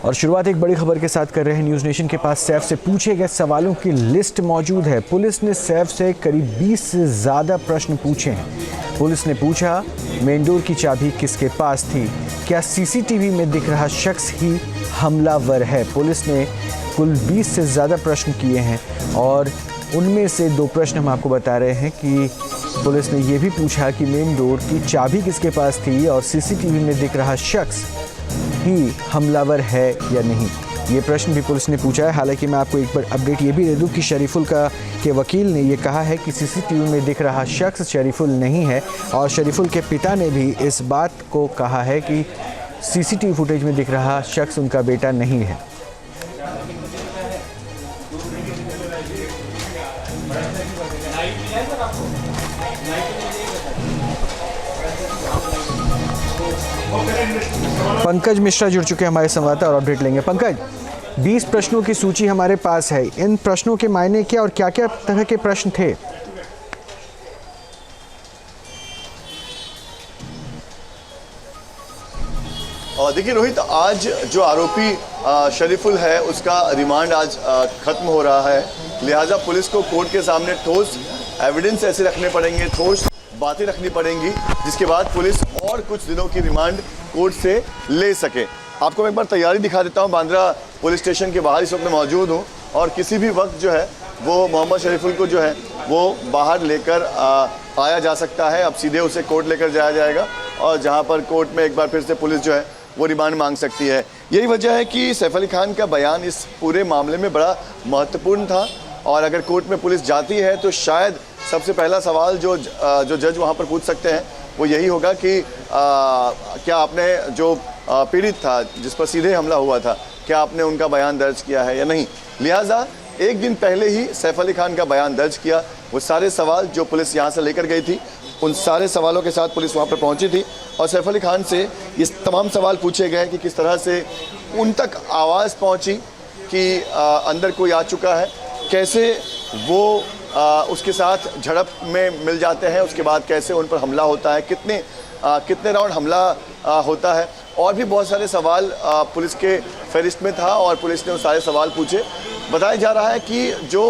और शुरुआत एक बड़ी खबर के साथ कर रहे हैं। न्यूज़ नेशन के पास सैफ से पूछे गए सवालों की लिस्ट मौजूद है। पुलिस ने सैफ से करीब 20 से ज़्यादा प्रश्न पूछे हैं। पुलिस ने पूछा, मेन डोर की चाबी किसके पास थी? क्या सीसीटीवी में दिख रहा शख्स ही हमलावर है? पुलिस ने कुल 20 से ज़्यादा प्रश्न किए हैं और उनमें से 2 प्रश्न हम आपको बता रहे हैं कि पुलिस ने ये भी पूछा कि मेन डोर की चाबी किसके पास थी और सीसीटीवी में दिख रहा शख्स ही हमलावर है या नहीं। ये प्रश्न भी पुलिस ने पूछा है। हालांकि मैं आपको एक बार अपडेट ये भी दे दूं कि शरीफुल के वकील ने ये कहा है कि सीसीटीवी में दिख रहा शख्स शरीफुल नहीं है और शरीफुल के पिता ने भी इस बात को कहा है कि सीसीटीवी फुटेज में दिख रहा शख्स उनका बेटा नहीं है। पंकज मिश्रा जुड़ चुके हैं हमारे संवाददाता और अपडेट लेंगे। पंकज, 20 प्रश्नों की सूची हमारे पास है। इन प्रश्नों के मायने क्या और क्या क्या तरह के प्रश्न थे? देखिए रोहित, आज जो आरोपी शरीफुल है उसका रिमांड आज खत्म हो रहा है, लिहाजा पुलिस को कोर्ट के सामने ठोस एविडेंस ऐसे रखने पड़ेंगे, ठोस बातें रखनी पड़ेंगी, जिसके बाद पुलिस और कुछ दिनों की रिमांड कोर्ट से ले सके। आपको मैं एक बार तैयारी दिखा देता हूँ। बांद्रा पुलिस स्टेशन के बाहर इस वक्त मैं मौजूद हूँ और किसी भी वक्त जो है वो मोहम्मद शरीफुल को जो है वो बाहर लेकर आया जा सकता है। अब सीधे उसे कोर्ट लेकर जाया जाएगा और जहाँ पर कोर्ट में एक बार फिर से पुलिस जो है वो रिमांड मांग सकती है। यही वजह है कि सैफ अली खान का बयान इस पूरे मामले में बड़ा महत्वपूर्ण था और अगर कोर्ट में पुलिस जाती है तो शायद सबसे पहला सवाल जो जज वहाँ पर पूछ सकते हैं वो यही होगा कि क्या आपने जो पीड़ित था जिस पर सीधे हमला हुआ था, क्या आपने उनका बयान दर्ज किया है या नहीं। लिहाजा एक दिन पहले ही सैफ अली खान का बयान दर्ज किया। वो सारे सवाल जो पुलिस यहाँ से लेकर गई थी उन सारे सवालों के साथ पुलिस वहाँ पर पहुँची थी और सैफ अली खान से ये तमाम सवाल पूछे गए कि किस तरह से उन तक आवाज़ पहुँची कि अंदर कोई आ चुका है, कैसे वो उसके साथ झड़प में मिल जाते हैं, उसके बाद कैसे उन पर हमला होता है, कितने राउंड हमला होता है, और भी बहुत सारे सवाल पुलिस के फहरिस्त में था और पुलिस ने वो सारे सवाल पूछे। बताया जा रहा है कि जो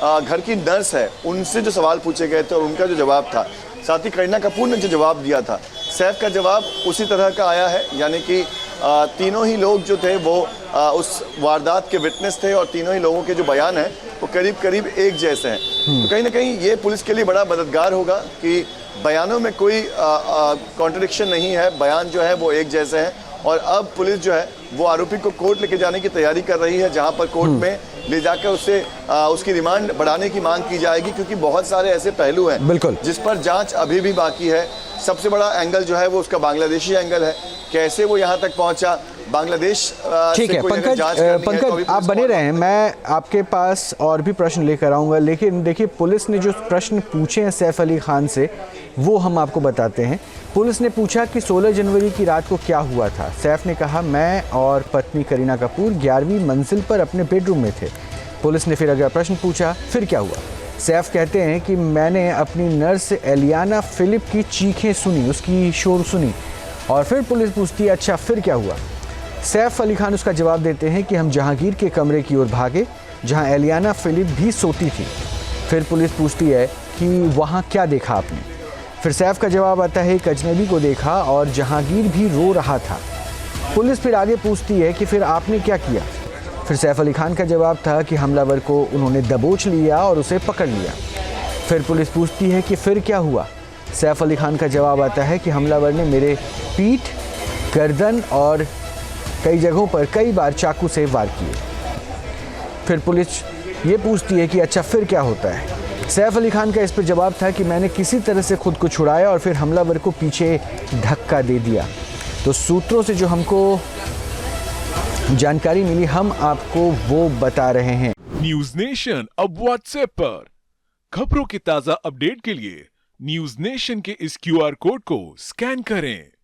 घर की नर्स है उनसे जो सवाल पूछे गए थे और उनका जो जवाब था, साथ ही करीना कपूर ने जो जवाब दिया था, सैफ का जवाब उसी तरह का आया है। यानी कि तीनों ही लोग जो थे वो उस वारदात के विटनेस थे और तीनों ही लोगों के जो बयान हैं वो करीब करीब एक जैसे हैं। तो कहीं ना कहीं ये पुलिस के लिए बड़ा मददगार होगा कि बयानों में कोई कॉन्ट्रडिक्शन नहीं है, बयान जो है वो एक जैसे हैं। और अब पुलिस जो है वो आरोपी को कोर्ट लेके जाने की तैयारी कर रही है, जहां पर कोर्ट में ले जाकर उससे उसकी रिमांड बढ़ाने की मांग की जाएगी, क्योंकि बहुत सारे ऐसे पहलू हैं बिल्कुल जिस पर जांच अभी भी बाकी है। सबसे बड़ा एंगल जो है वो उसका बांग्लादेशी एंगल है, कैसे वो यहाँ तक पहुँचा, बांग्लादेश। ठीक है पंकज, आप बने रहें, मैं आपके पास और भी प्रश्न लेकर आऊँगा। लेकिन देखिए, पुलिस ने जो प्रश्न पूछे हैं सैफ अली खान से वो हम आपको बताते हैं। पुलिस ने पूछा कि 16 जनवरी की रात को क्या हुआ था। सैफ ने कहा, मैं और पत्नी करीना कपूर 11वीं मंजिल पर अपने बेडरूम में थे। पुलिस ने फिर अगला प्रश्न पूछा, फिर क्या हुआ? सैफ कहते हैं कि मैंने अपनी नर्स एलियाना फिलिप की चीखें सुनी, उसकी शोर सुनी। और फिर पुलिस पूछती है, अच्छा फिर क्या हुआ? सैफ अली खान उसका जवाब देते हैं कि हम जहांगीर के कमरे की ओर भागे जहां एलियाना फिलिप भी सोती थी। फिर पुलिस पूछती है कि वहां क्या देखा आपने? फिर सैफ का जवाब आता है, एक अजनबी को देखा और जहांगीर भी रो रहा था। पुलिस फिर आगे पूछती है कि फिर आपने क्या किया? फिर सैफ अली खान का जवाब था कि हमलावर को उन्होंने दबोच लिया और उसे पकड़ लिया। फिर पुलिस पूछती है कि फिर क्या हुआ? सैफ अली खान का जवाब आता है कि हमलावर ने मेरे पीठ, गर्दन और कई जगहों पर कई बार चाकू से वार किए। फिर पुलिस ये पूछती है कि अच्छा फिर क्या होता है? सैफ अली खान का इस पर जवाब था कि मैंने किसी तरह से खुद को छुड़ाया और फिर हमलावर को पीछे धक्का दे दिया। तो सूत्रों से जो हमको जानकारी मिली हम आपको वो बता रहे हैं। न्यूज नेशन अब व्हाट्सएप पर खबरों की ताजा अपडेट के लिए न्यूज नेशन के इस QR कोड को स्कैन करें।